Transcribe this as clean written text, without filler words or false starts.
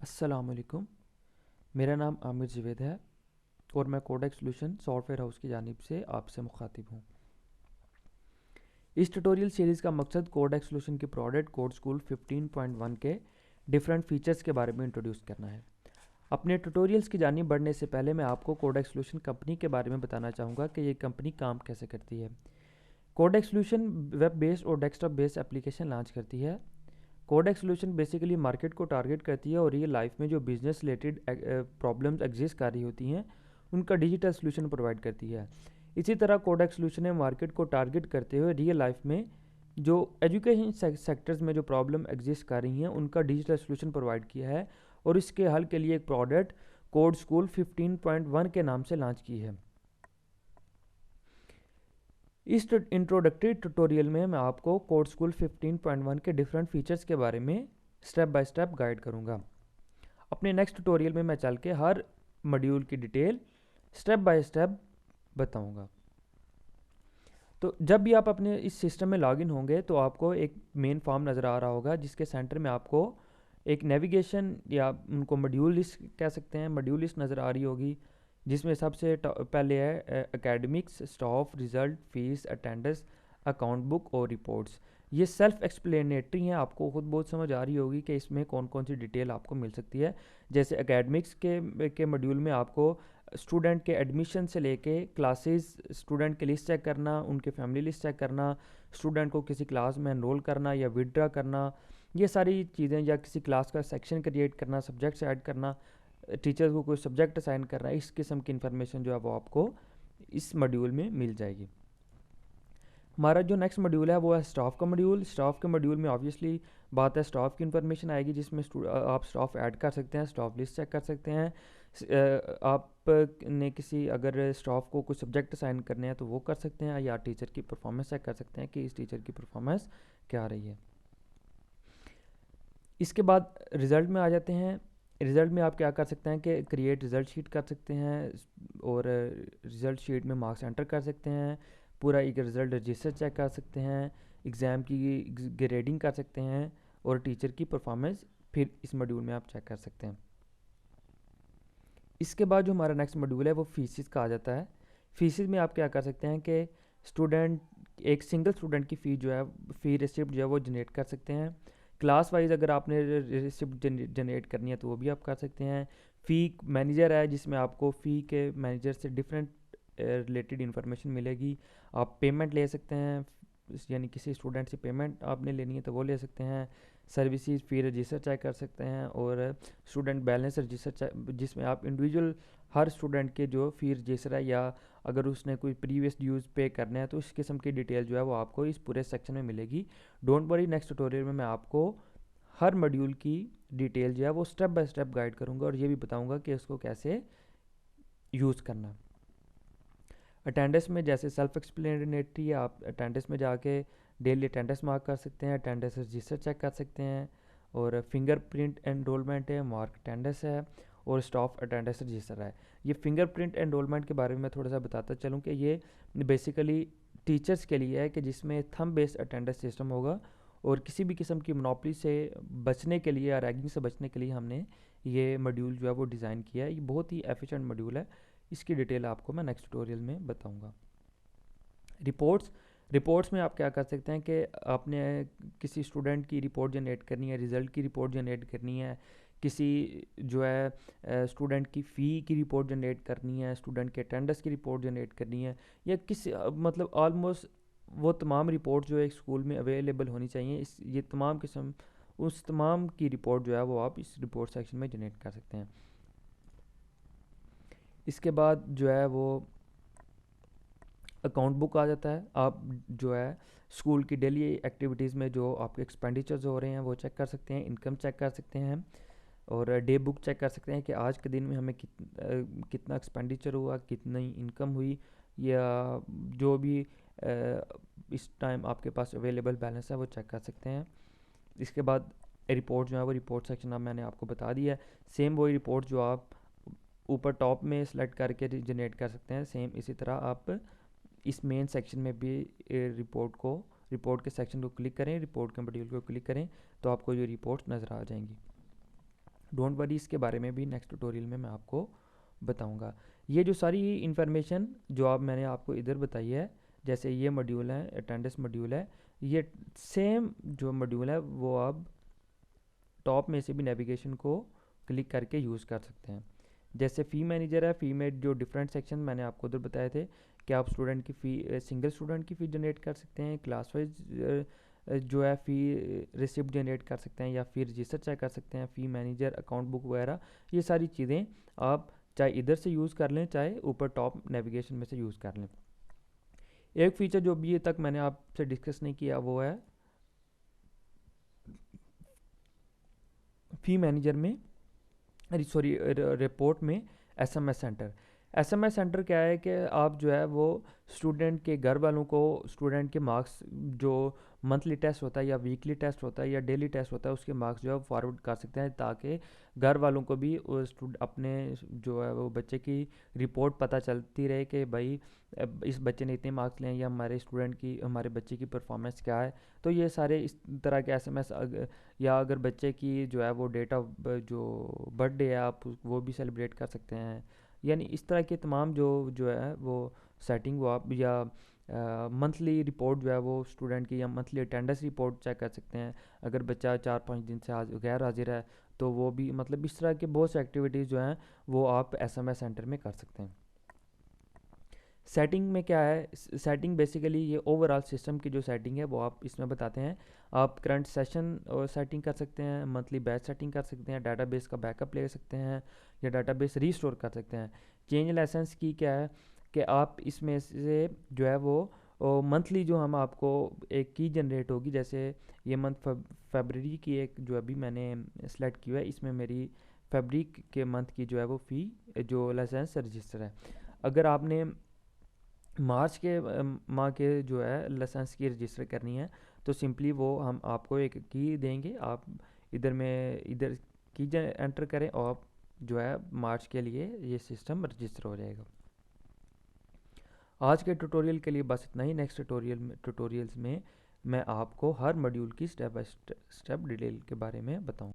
अस्सलाम वालेकुम। मेरा नाम आमिर जवेद है और मैं कोडेक्स सॉल्यूशन सॉफ्टवेयर हाउस की जानिब से आपसे मुखातिब हूँ। इस ट्यूटोरियल सीरीज़ का मकसद कोडेक्स सॉल्यूशन की प्रोडक्ट कोड स्कूल 15.1 के डिफरेंट फीचर्स के बारे में इंट्रोड्यूस करना है। अपने ट्यूटोरियल्स की जानिब बढ़ने से पहले मैं आपको कोडेक्स सॉल्यूशन कंपनी के बारे में बताना चाहूँगा कि ये कंपनी काम कैसे करती है। कोडेक्स सॉल्यूशन वेब बेस्ड और डेस्कटॉप बेस्ड एप्लीकेशन लॉन्च करती है। कोडेक्स सॉल्यूशन बेसिकली मार्केट को टारगेट करती है और रियल लाइफ में जो बिजनेस रिलेटेड प्रॉब्लम्स एग्जिस्ट कर रही होती हैं उनका डिजिटल सॉल्यूशन प्रोवाइड करती है। इसी तरह कोडेक्स सॉल्यूशन ने मार्केट को टारगेट करते हुए रियल लाइफ में जो एजुकेशन सेक्टर्स में जो प्रॉब्लम एग्जिस्ट कर रही हैं उनका डिजिटल सॉल्यूशन प्रोवाइड किया है और इसके हल के लिए एक प्रोडक्ट कोड स्कूल 15.1 के नाम से लॉन्च की है। इस इंट्रोडक्टरी ट्यूटोरियल में मैं आपको कोड स्कूल 15.1 के डिफरेंट फीचर्स के बारे में स्टेप बाय स्टेप गाइड करूंगा। अपने नेक्स्ट ट्यूटोरियल में मैं चल के हर मॉड्यूल की डिटेल स्टेप बाय स्टेप बताऊंगा। तो जब भी आप अपने इस सिस्टम में लॉगिन होंगे तो आपको एक मेन फॉर्म नज़र आ रहा होगा जिसके सेंटर में आपको एक नेविगेशन या उनको मॉड्यूल लिस्ट कह सकते हैं, मॉड्यूल लिस्ट नज़र आ रही होगी जिसमें सबसे पहले है academics, staff, result, fees, attendance, account book और रिपोर्ट्स। ये सेल्फ एक्सप्लेनेटरी हैं, आपको खुद बहुत समझ आ रही होगी कि इसमें कौन कौन सी डिटेल आपको मिल सकती है। जैसे एकेडमिक्स के मॉड्यूल में आपको स्टूडेंट के एडमिशन से लेके क्लासेस, स्टूडेंट की लिस्ट चेक करना, उनके फैमिली लिस्ट चेक करना, स्टूडेंट को किसी क्लास में एनरोल करना या विड्रा करना, ये सारी चीज़ें, या किसी क्लास का सेक्शन क्रिएट करना, सब्जेक्ट्स ऐड करना, टीचर को कोई सब्जेक्ट असाइन करना, इस किस्म की इन्फॉर्मेशन जो है वो आपको इस मॉड्यूल में मिल जाएगी। हमारा जो नेक्स्ट मॉड्यूल है वो है स्टाफ का मॉड्यूल। स्टाफ के मॉड्यूल में ऑब्वियसली बात है स्टाफ की इन्फॉर्मेशन आएगी जिसमें आप स्टाफ ऐड कर सकते हैं, स्टाफ लिस्ट चेक कर सकते हैं। आपने किसी अगर स्टाफ को कुछ सब्जेक्ट असाइन करने हैं तो वो कर सकते हैं, या टीचर की परफॉर्मेंस चेक कर सकते हैं कि इस टीचर की परफॉर्मेंस क्या रही है। इसके बाद रिज़ल्ट में आ जाते हैं। रिज़ल्ट में आप क्या कर सकते हैं कि क्रिएट रिज़ल्ट शीट कर सकते हैं और रिज़ल्ट शीट में मार्क्स एंटर कर सकते हैं, पूरा एक रिज़ल्ट रजिस्टर चेक कर सकते हैं, एग्ज़ाम की ग्रेडिंग कर सकते हैं और टीचर की परफॉर्मेंस फिर इस मॉड्यूल में आप चेक कर सकते हैं। इसके बाद जो हमारा नेक्स्ट मॉड्यूल है वो फीसिस का आ जाता है। फीसिस में आप क्या कर सकते हैं कि स्टूडेंट, एक सिंगल स्टूडेंट की फ़ी जो है, फ़ी रिसिप्ट जो है वो जनरेट कर सकते हैं। क्लास वाइज अगर आपने रिसिप्ट जनरेट करनी है तो वो भी आप कर सकते हैं। फ़ी मैनेजर है जिसमें आपको फ़ी के मैनेजर से डिफरेंट रिलेटेड इन्फॉर्मेशन मिलेगी। आप पेमेंट ले सकते हैं, यानी किसी स्टूडेंट से पेमेंट आपने लेनी है तो वो ले सकते हैं। सर्विसेज फ़ी रजिस्टर चेक कर सकते हैं और स्टूडेंट बैलेंस रजिस्टर जिसमें आप इंडिविजुअल हर स्टूडेंट के जो फ़ी रजिस्टर है या अगर उसने कोई प्रीवियस ड्यूज़ पे करने हैं तो इस किस्म की डिटेल जो है वो आपको इस पूरे सेक्शन में मिलेगी। डोंट वरी, नेक्स्ट ट्यूटोरियल में मैं आपको हर मॉड्यूल की डिटेल जो है वो स्टेप बाय स्टेप गाइड करूँगा और ये भी बताऊँगा कि इसको कैसे यूज़ करना। अटेंडेंस में जैसे सेल्फ एक्सप्लेनेटरी है, आप अटेंडेंस में जाके डेली अटेंडेंस मार्क कर सकते हैं, अटेंडेंस रजिस्टर चेक कर सकते हैं और फिंगरप्रिंट एनरोलमेंट है, मार्क अटेंडेंस है और स्टाफ अटेंडेंस रजिस्टर है। ये फिंगरप्रिंट एनरोलमेंट के बारे में मैं थोड़ा सा बताता चलूँ कि ये बेसिकली टीचर्स के लिए है कि जिसमें थंब बेस्ड अटेंडेंस सिस्टम होगा और किसी भी किस्म की मोनोपली से बचने के लिए या रैगिंग से बचने के लिए हमने ये मॉड्यूल जो है वो डिज़ाइन किया है। ये बहुत ही एफिशिएंट मॉड्यूल है, इसकी डिटेल आपको मैं नेक्स्ट ट्यूटोरियल में बताऊंगा। रिपोर्ट्स, रिपोर्ट्स में आप क्या कर सकते हैं कि आपने किसी स्टूडेंट की रिपोर्ट जनरेट करनी है, रिज़ल्ट की रिपोर्ट जनरेट करनी है, किसी जो है स्टूडेंट की फ़ी की रिपोर्ट जनरेट करनी है, स्टूडेंट के अटेंडेंस की रिपोर्ट जनरेट करनी है, या किसी मतलब ऑलमोस्ट वो तमाम रिपोर्ट जो एक स्कूल में अवेलेबल होनी चाहिए, इस ये तमाम किस्म उस तमाम की रिपोर्ट जो है वो आप इस रिपोर्ट सेक्शन में जनरेट कर सकते हैं। इसके बाद जो है वो अकाउंट बुक आ जाता है। आप जो है स्कूल की डेली एक्टिविटीज़ में जो आपके एक्सपेंडिचर्स हो रहे हैं वो चेक कर सकते हैं, इनकम चेक कर सकते हैं और डे बुक चेक कर सकते हैं कि आज के दिन में हमें कितना एक्सपेंडिचर हुआ, कितनी इनकम हुई, या जो भी इस टाइम आपके पास अवेलेबल बैलेंस है वो चेक कर सकते हैं। इसके बाद रिपोर्ट जो है वो रिपोर्ट सेक्शन अब मैंने आपको बता दिया है। सेम वही रिपोर्ट जो आप ऊपर टॉप में सेलेक्ट करके जनरेट कर सकते हैं, सेम इसी तरह आप इस मेन सेक्शन में भी रिपोर्ट के सेक्शन को क्लिक करें, रिपोर्ट के मॉड्यूल को क्लिक करें तो आपको ये रिपोर्ट नज़र आ जाएंगी। डोंट वरी, इसके बारे में भी नेक्स्ट ट्यूटोरियल में मैं आपको बताऊंगा। ये जो सारी इन्फॉर्मेशन जो आप मैंने आपको इधर बताई है, जैसे ये मॉड्यूल है, अटेंडेंस मॉड्यूल है, ये सेम जो मॉड्यूल है वो आप टॉप में से भी नेविगेशन को क्लिक करके यूज़ कर सकते हैं। जैसे फ़ी मैनेजर है, फ़ी में जो डिफरेंट सेक्शन मैंने आपको उधर बताए थे कि आप स्टूडेंट की फ़ी, सिंगल स्टूडेंट की फ़ी जनरेट कर सकते हैं, क्लास वाइज जो है फ़ी रिसिप्ट जनरेट कर सकते हैं, या फिर रजिस्टर चेक कर सकते हैं, फ़ी मैनेजर, अकाउंट बुक वगैरह। ये सारी चीज़ें आप चाहे इधर से यूज़ कर लें, चाहे ऊपर टॉप नेविगेशन में से यूज़ कर लें। एक फीचर जो अभी तक मैंने आपसे डिस्कस नहीं किया वो है फ़ी मैनेजर में, सॉरी रिपोर्ट में एसएमएस सेंटर। एसएमएस सेंटर क्या है कि आप जो है वो स्टूडेंट के घर वालों को स्टूडेंट के मार्क्स, जो मंथली टेस्ट होता है या वीकली टेस्ट होता है या डेली टेस्ट होता है, उसके मार्क्स जो है फॉरवर्ड कर सकते हैं, ताकि घर वालों को भी अपने जो है वो बच्चे की रिपोर्ट पता चलती रहे कि भाई इस बच्चे ने इतने मार्क्स लिए हैं, या हमारे स्टूडेंट की, हमारे बच्चे की परफॉर्मेंस क्या है। तो ये सारे इस तरह के एसएमएस, या अगर बच्चे की जो है वो डेट ऑफ जो बर्थडे है आप वो भी सेलिब्रेट कर सकते हैं। यानी इस तरह के तमाम जो है वो सेटिंग वो आप, या मंथली रिपोर्ट जो है वो स्टूडेंट की, या मंथली अटेंडेंस रिपोर्ट चेक कर सकते हैं। अगर बच्चा 4-5 दिन से गैर हाजिर है तो वो भी, मतलब इस तरह के बहुत से एक्टिविटीज़ जो हैं वो आप एसएमएस सेंटर में कर सकते हैं। सेटिंग में क्या है, सेटिंग बेसिकली ये ओवरऑल सिस्टम की जो सेटिंग है वो आप इसमें बताते हैं। आप करंट सेशन सेटिंग कर सकते हैं, मंथली बैच सेटिंग कर सकते हैं, डाटाबेस का बैकअप ले सकते हैं, या डाटाबेस रीस्टोर कर सकते हैं। चेंज लाइसेंस की क्या है कि आप इसमें से जो है वो मंथली जो हम आपको एक की जनरेट होगी, जैसे ये मंथ फरवरी की एक जो अभी मैंने सेलेक्ट की है, इसमें मेरी फरवरी के मंथ की जो है वो फ़ी जो लाइसेंस रजिस्टर है। अगर आपने मार्च के माह के जो है लाइसेंस की रजिस्टर करनी है, तो सिंपली वो हम आपको एक की देंगे, आप इधर की एंटर करें और जो है मार्च के लिए ये सिस्टम रजिस्टर हो जाएगा। आज के ट्यूटोरियल के लिए बस इतना ही। नेक्स्ट ट्यूटोरियल्स में मैं आपको हर मॉड्यूल की स्टेप बाय स्टेप डिटेल के बारे में बताऊँ।